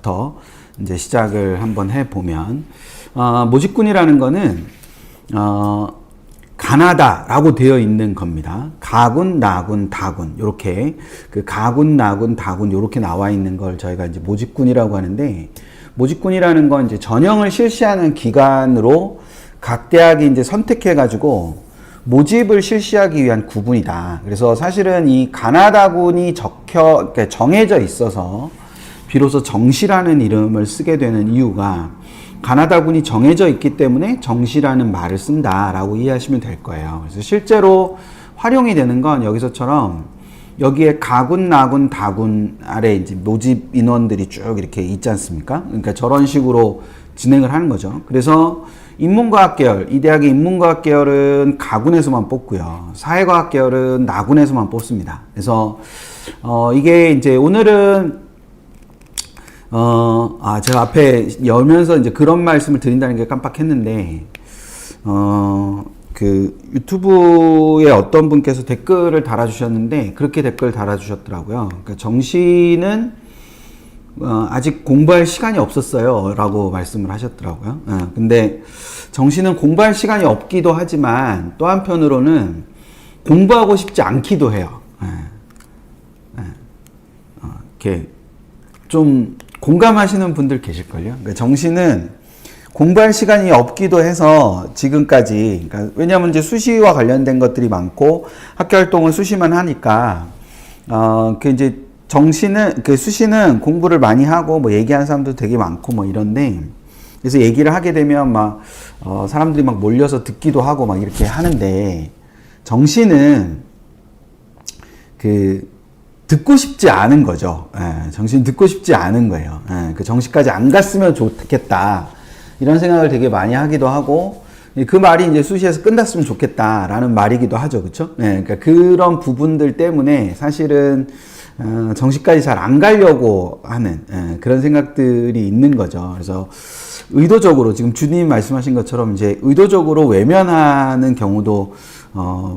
부터 이제 시작을 한번 해보면, 모집군이라는 거는, 가나다라고 되어 있는 겁니다. 가군, 나군, 다군. 요렇게, 그 가군, 나군, 다군, 요렇게 나와 있는 걸 저희가 이제 모집군이라고 하는데, 모집군이라는 건 이제 전형을 실시하는 기관으로 각 대학이 이제 선택해가지고 모집을 실시하기 위한 구분이다. 그래서 사실은 이 가나다군이 그러니까 정해져 있어서 비로소 정시라는 이름을 쓰게 되는 이유가 가나다군이 정해져 있기 때문에 정시라는 말을 쓴다라고 이해하시면 될 거예요. 그래서 실제로 활용이 되는 건 여기서처럼 여기에 가군, 나군, 다군 아래 이제 모집 인원들이 쭉 이렇게 있지 않습니까? 그러니까 저런 식으로 진행을 하는 거죠. 그래서 인문과학 계열, 이 대학의 인문과학 계열은 가군에서만 뽑고요. 사회과학 계열은 나군에서만 뽑습니다. 그래서 이게 이제 오늘은 제가 앞에 열면서 이제 그런 말씀을 드린다는 게 깜빡했는데, 그 유튜브에 어떤 분께서 댓글을 달아주셨는데, 그렇게 댓글 달아주셨더라고요. 그러니까 정시는 아직 공부할 시간이 없었어요 라고 말씀을 하셨더라고요. 근데 정시는 공부할 시간이 없기도 하지만 또 한편으로는 공부하고 싶지 않기도 해요. 이렇게 좀 공감하시는 분들 계실걸요. 그러니까 정시는 공부할 시간이 없기도 해서 지금까지, 그러니까 왜냐하면 이제 수시와 관련된 것들이 많고 학교 활동은 수시만 하니까, 그 이제 정시는, 그 수시는 공부를 많이 하고 뭐 얘기하는 사람도 되게 많고 뭐 이런데, 그래서 얘기를 하게 되면 막, 사람들이 막 몰려서 듣기도 하고 막 이렇게 하는데, 정시는 듣고 싶지 않은 거죠. 정시는 듣고 싶지 않은 거예요. 그 정시까지 안 갔으면 좋겠다. 이런 생각을 되게 많이 하기도 하고, 그 말이 이제 수시에서 끝났으면 좋겠다라는 말이기도 하죠. 그쵸? 그러니까 그런 부분들 때문에 사실은, 정시까지 잘 안 가려고 하는, 그런 생각들이 있는 거죠. 그래서 의도적으로, 지금 주님이 말씀하신 것처럼 이제 의도적으로 외면하는 경우도,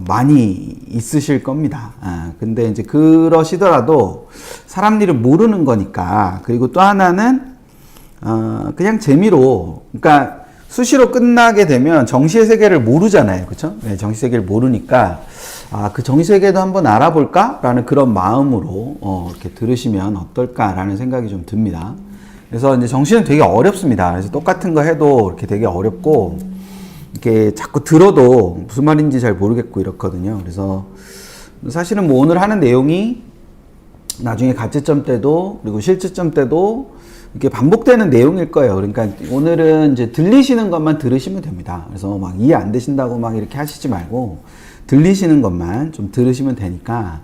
많이 있으실 겁니다. 근데 이제 그러시더라도 사람 일을 모르는 거니까. 그리고 또 하나는, 그냥 재미로, 그러니까 수시로 끝나게 되면 정시의 세계를 모르잖아요. 그쵸? 네, 정시 세계를 모르니까, 그 정시 세계도 한번 알아볼까? 라는 그런 마음으로, 이렇게 들으시면 어떨까라는 생각이 좀 듭니다. 그래서 이제 정시는 되게 어렵습니다. 그래서 똑같은 거 해도 이렇게 되게 어렵고, 이렇게 자꾸 들어도 무슨 말인지 잘 모르겠고 이렇거든요. 그래서 사실은 뭐 오늘 하는 내용이 나중에 가채점 때도 그리고 실제점 때도 이렇게 반복되는 내용일 거예요. 그러니까 오늘은 이제 들리시는 것만 들으시면 됩니다. 그래서 막 이해 안 되신다고 막 이렇게 하시지 말고 들리시는 것만 좀 들으시면 되니까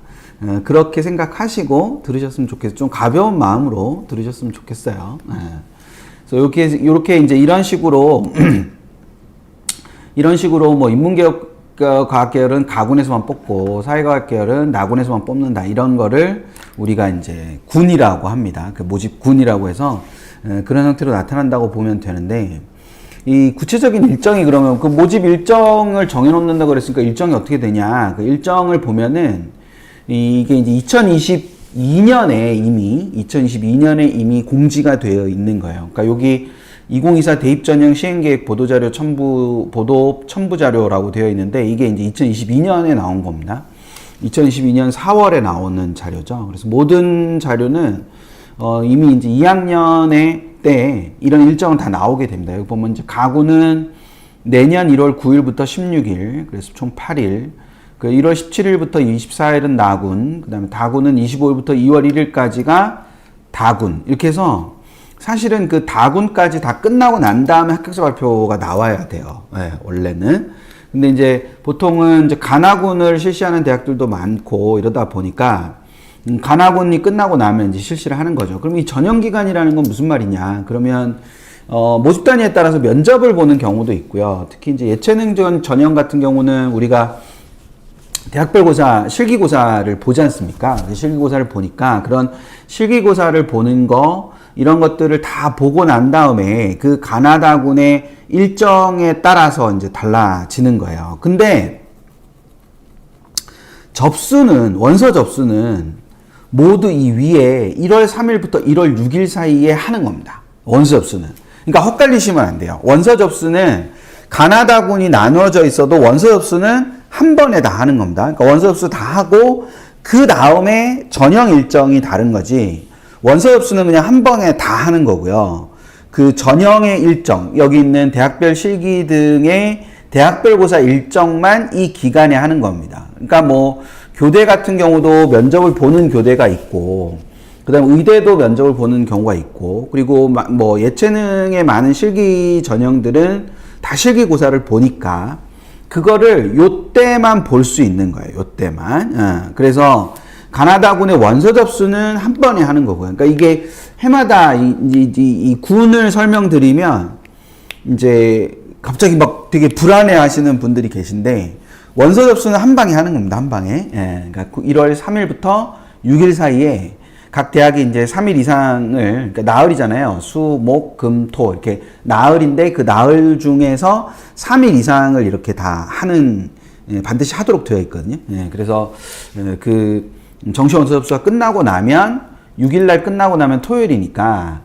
그렇게 생각하시고 들으셨으면 좋겠어요. 좀 가벼운 마음으로 들으셨으면 좋겠어요. 그래서 이렇게 이제 이런 식으로 뭐 인문과학 계열은 가군에서만 뽑고 사회과학 계열은 나군에서만 뽑는다. 이런 거를 우리가 이제 군이라고 합니다. 그 모집군이라고 해서 그런 형태로 나타난다고 보면 되는데, 이 구체적인 일정이 그러면 그 모집 일정을 정해놓는다고 그랬으니까 일정이 어떻게 되냐. 그 일정을 보면은 이게 이제 2022년에 이미 공지가 되어 있는 거예요. 그러니까 여기 2024 대입전형 시행계획 보도자료 보도 첨부 자료라고 되어 있는데 이게 이제 2022년에 나온 겁니다. 2022년 4월에 나오는 자료죠. 그래서 모든 자료는 이미 이제 2학년의 때 이런 일정은 다 나오게 됩니다. 여기 보면 이제 가구는 내년 1월 9일부터 16일, 그래서 총 8일. 그 1월 17일부터 24일은 나군, 그 다음에 다군은 25일부터 2월 1일까지가 다군. 이렇게 해서 사실은 그 다군까지 다 끝나고 난 다음에 합격자 발표가 나와야 돼요. 네, 원래는. 근데 이제 보통은 이제 가나군을 실시하는 대학들도 많고 이러다 보니까 가나군이 끝나고 나면 이제 실시를 하는 거죠. 그럼 이 전형기간이라는 건 무슨 말이냐? 그러면 모집 단위에 따라서 면접을 보는 경우도 있고요. 특히 이제 예체능 전형 같은 경우는 우리가 대학별고사, 실기고사를 보지 않습니까? 실기고사를 보니까 그런 실기고사를 보는 거, 이런 것들을 다 보고 난 다음에 그 가나다군의 일정에 따라서 이제 달라지는 거예요. 근데 원서 접수는 모두 이 위에 1월 3일부터 1월 6일 사이에 하는 겁니다. 원서 접수는. 그러니까 헛갈리시면 안 돼요. 원서 접수는 가나다군이 나누어져 있어도 원서 접수는 한 번에 다 하는 겁니다. 그러니까 원서 접수 다 하고 그 다음에 전형 일정이 다른 거지. 원서 접수는 그냥 한 번에 다 하는 거고요. 그 전형의 일정, 여기 있는 대학별 실기 등의 대학별 고사 일정만 이 기간에 하는 겁니다. 그러니까 뭐 교대 같은 경우도 면접을 보는 교대가 있고, 그 다음 의대도 면접을 보는 경우가 있고, 그리고 뭐 예체능의 많은 실기 전형들은 다 실기고사를 보니까 그거를 요때만 볼 수 있는 거예요. 요때만. 그래서 가나다군의 원서 접수는 한 번에 하는 거고요. 그러니까 이게 해마다 이 군을 설명드리면 이제 갑자기 막 되게 불안해 하시는 분들이 계신데, 원서 접수는 한 방에 하는 겁니다. 한 방에. 예, 그러니까 1월 3일부터 6일 사이에 각 대학이 이제 3일 이상을, 그러니까 나흘이잖아요. 수, 목, 금, 토. 이렇게 나흘인데 그 나흘 중에서 3일 이상을 이렇게 다 하는, 예, 반드시 하도록 되어 있거든요. 예, 그래서 그 정시 원서 접수가 끝나고 나면 6일날 끝나고 나면 토요일이니까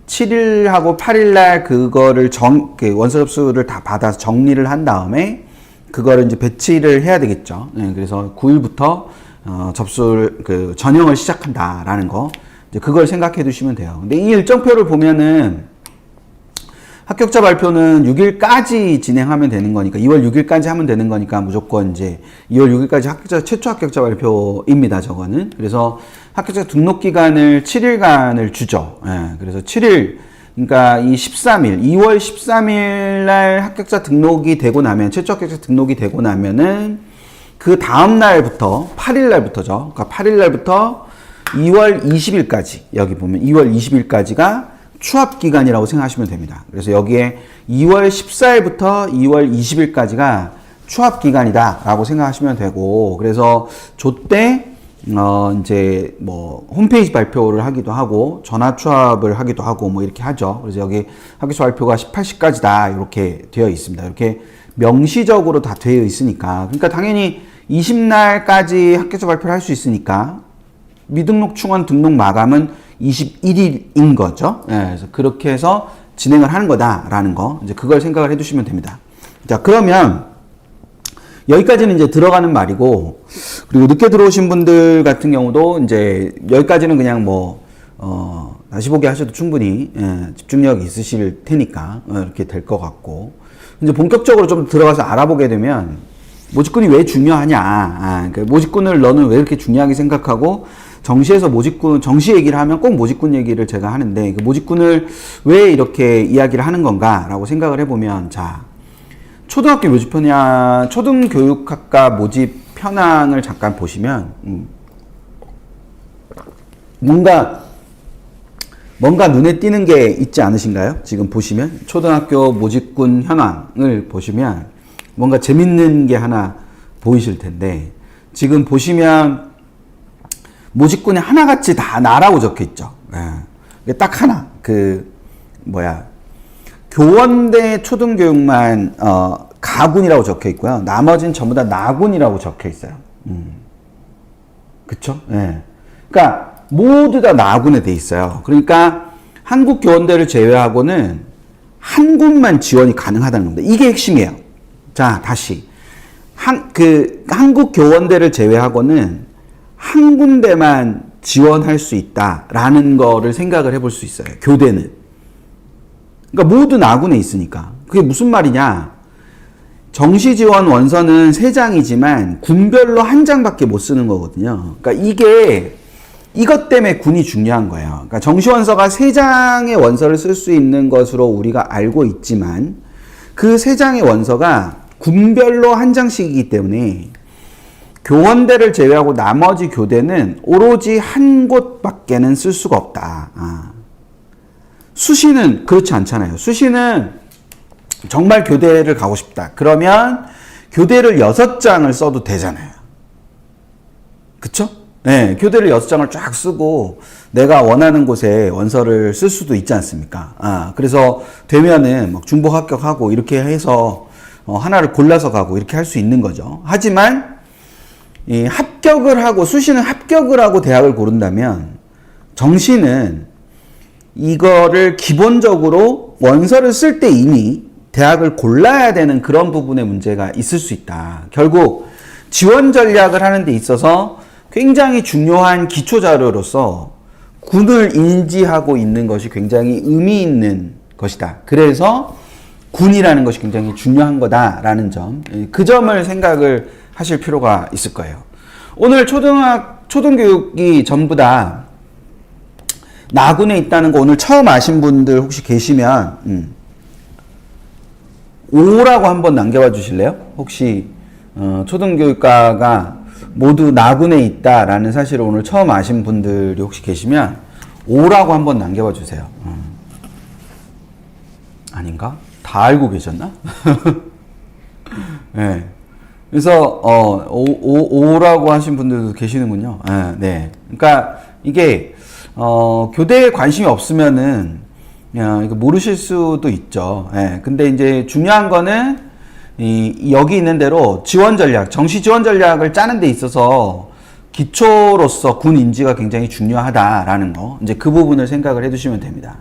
7일하고 8일날 그거를 그 원서 접수를 다 받아서 정리를 한 다음에 그거를 이제 배치를 해야 되겠죠. 네, 그래서 9일부터 접수를 그 전형을 시작한다라는 거, 이제 그걸 생각해 두시면 돼요. 근데 이 일정표를 보면은 합격자 발표는 6일까지 진행하면 되는 거니까, 2월 6일까지 하면 되는 거니까 무조건 이제 2월 6일까지 최초 합격자 발표입니다. 저거는. 그래서 합격자 등록 기간을 7일간을 주죠. 예, 그래서 7일, 그러니까 이 13일, 2월 13일 날 합격자 등록이 되고 나면, 최초 합격자 등록이 되고 나면은 그 다음 날부터 8일 날부터죠. 그러니까 8일 날부터 2월 20일까지, 여기 보면 2월 20일까지가 추합 기간이라고 생각하시면 됩니다. 그래서 여기에 2월 14일부터 2월 20일까지가 추합 기간이다라고 생각하시면 되고, 그래서 조때 이제 뭐 홈페이지 발표를 하기도 하고 전화 추합을 하기도 하고 뭐 이렇게 하죠. 그래서 여기 합격자 발표가 18시까지다 이렇게 되어 있습니다. 이렇게 명시적으로 다 되어 있으니까, 그러니까 당연히 20날까지 합격자 발표를 할 수 있으니까 미등록 충원 등록 마감은 21일인 거죠. 예, 그래서 그렇게 해서 진행을 하는 거다라는 거, 이제 그걸 생각을 해두시면 됩니다. 자, 그러면 여기까지는 이제 들어가는 말이고, 그리고 늦게 들어오신 분들 같은 경우도 이제 여기까지는 그냥 뭐 다시 보기 하셔도 충분히, 예, 집중력이 있으실 테니까 이렇게 될 것 같고, 이제 본격적으로 좀 들어가서 알아보게 되면 모집군이 왜 중요하냐, 그러니까 모집군을 너는 왜 이렇게 중요하게 생각하고, 정시에서 모집군, 정시 얘기를 하면 꼭 모집군 얘기를 제가 하는데, 그 모집군을 왜 이렇게 이야기를 하는 건가 라고 생각을 해보면, 자, 초등학교 모집 편향, 초등교육학과 모집 편향을 잠깐 보시면, 뭔가 눈에 띄는 게 있지 않으신가요? 지금 보시면 초등학교 모집군 현황을 보시면 뭔가 재밌는 게 하나 보이실 텐데, 지금 보시면 모집군에 하나같이 다 나라고 적혀 있죠. 예. 딱 하나, 교원대 초등교육만 가군이라고 적혀 있고요. 나머지는 전부 다 나군이라고 적혀 있어요. 그쵸? 예. 그러니까 모두 다 나군에 돼 있어요. 그러니까 한국교원대를 제외하고는 한 군만 지원이 가능하다는 겁니다. 이게 핵심이에요. 자, 다시. 한국교원대를 제외하고는 한 군데만 지원할 수 있다라는 거를 생각을 해볼 수 있어요. 교대는. 그러니까 모두 나군에 있으니까. 그게 무슨 말이냐. 정시 지원 원서는 3장이지만 군별로 1장밖에 못 쓰는 거거든요. 그러니까 이것 때문에 군이 중요한 거예요. 그러니까 정시 원서가 3장의 원서를 쓸 수 있는 것으로 우리가 알고 있지만, 그 3장의 원서가 군별로 1장씩이기 때문에 교원대를 제외하고 나머지 교대는 오로지 한 곳밖에는 쓸 수가 없다. 수시는 그렇지 않잖아요. 수시는 정말 교대를 가고 싶다. 그러면 교대를 6장을 써도 되잖아요. 그쵸? 네, 교대를 6장을 쫙 쓰고 내가 원하는 곳에 원서를 쓸 수도 있지 않습니까? 그래서 되면은 막 중복 합격하고 이렇게 해서 하나를 골라서 가고 이렇게 할 수 있는 거죠. 하지만 이 합격을 하고 수시는 합격을 하고 대학을 고른다면 정시는 이거를 기본적으로 원서를 쓸 때 이미 대학을 골라야 되는 그런 부분의 문제가 있을 수 있다. 결국 지원 전략을 하는 데 있어서 굉장히 중요한 기초 자료로서 군을 인지하고 있는 것이 굉장히 의미 있는 것이다. 그래서 군이라는 것이 굉장히 중요한 거다라는 점, 그 점을 생각을 하실 필요가 있을 거예요. 오늘 초등교육이 전부 다 나군에 있다는 거 오늘 처음 아신 분들 혹시 계시면 O라고 한번 남겨봐 주실래요? 혹시 초등교육과가 모두 나군에 있다라는 사실을 오늘 처음 아신 분들이 혹시 계시면 O라고 한번 남겨봐 주세요. 아닌가? 다 알고 계셨나? 네. 그래서 O라고 하신 분들도 계시는군요. 네. 그러니까 이게 교대에 관심이 없으면은 이거 모르실 수도 있죠. 예. 근데 이제 중요한 거는 여기 있는 대로 지원 전략, 정시 지원 전략을 짜는 데 있어서 기초로서 군 인지가 굉장히 중요하다라는 거, 이제 그 부분을 생각을 해 두시면 됩니다.